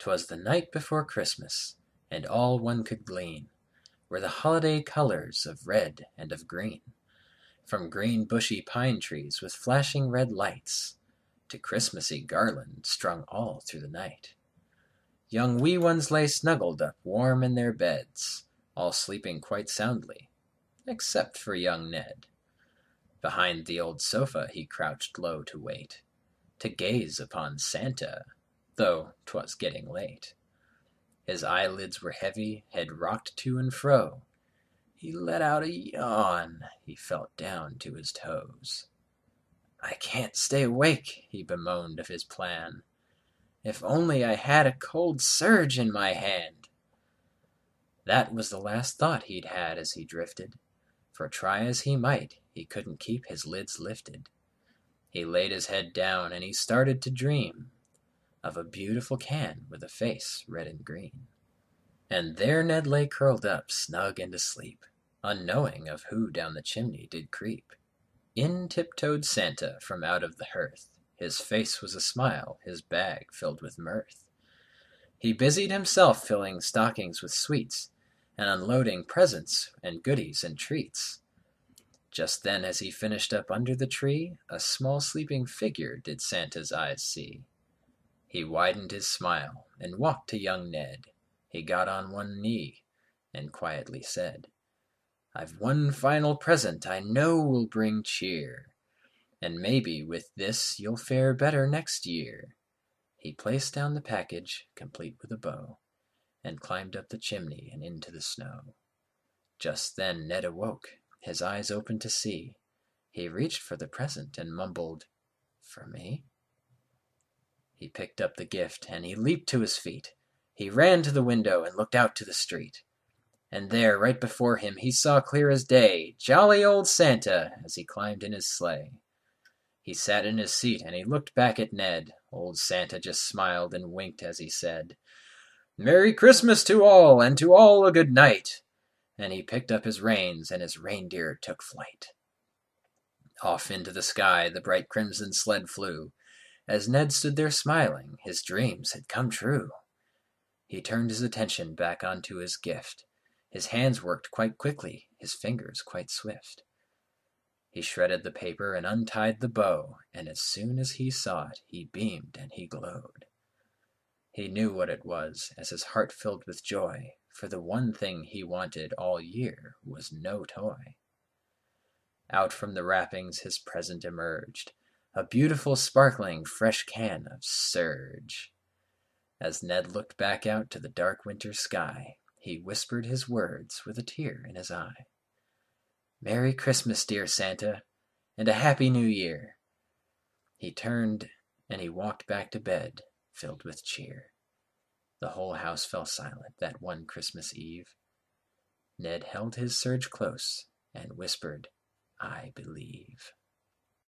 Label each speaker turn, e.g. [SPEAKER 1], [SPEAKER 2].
[SPEAKER 1] 'Twas the night before Christmas, and all one could glean were the holiday colors of red and of green, from green bushy pine trees with flashing red lights to Christmassy garlands strung all through the night. Young wee ones lay snuggled up warm in their beds, all sleeping quite soundly, except for young Ned. Behind the old sofa he crouched low to wait, to gaze upon Santa, though 'twas getting late. His eyelids were heavy, head rocked to and fro. He let out a yawn, he felt down to his toes. "I can't stay awake," he bemoaned of his plan. "If only I had a cold surge in my hand." That was the last thought he'd had as he drifted, for try as he might, he couldn't keep his lids lifted. He laid his head down and he started to dream of a beautiful can with a face red and green. And there Ned lay curled up, snug and asleep, unknowing of who down the chimney did creep. In tiptoed Santa from out of the hearth. His face was a smile, his bag filled with mirth. He busied himself filling stockings with sweets, and unloading presents and goodies and treats. Just then as he finished up under the tree, a small sleeping figure did Santa's eyes see. He widened his smile and walked to young Ned. He got on one knee and quietly said, "I've one final present I know will bring cheer, and maybe with this you'll fare better next year." He placed down the package, complete with a bow, and climbed up the chimney and into the snow. Just then Ned awoke, his eyes open to see. He reached for the present and mumbled, "For me?" He picked up the gift and he leaped to his feet. He ran to the window and looked out to the street. And there, right before him, he saw clear as day jolly old Santa as he climbed in his sleigh. He sat in his seat and he looked back at Ned. Old Santa just smiled and winked as he said, "Merry Christmas to all, and to all a good night." And he picked up his reins and his reindeer took flight. Off into the sky the bright crimson sled flew. As Ned stood there smiling, his dreams had come true. He turned his attention back onto his gift. His hands worked quite quickly, his fingers quite swift. He shredded the paper and untied the bow, and as soon as he saw it, he beamed and he glowed. He knew what it was, as his heart filled with joy, for the one thing he wanted all year was no toy. Out from the wrappings his present emerged, a beautiful, sparkling, fresh can of Surge. As Ned looked back out to the dark winter sky, he whispered his words with a tear in his eye. "Merry Christmas, dear Santa, and a Happy New Year." He turned and he walked back to bed, filled with cheer. The whole house fell silent that one Christmas Eve. Ned held his Surge close and whispered, "I believe."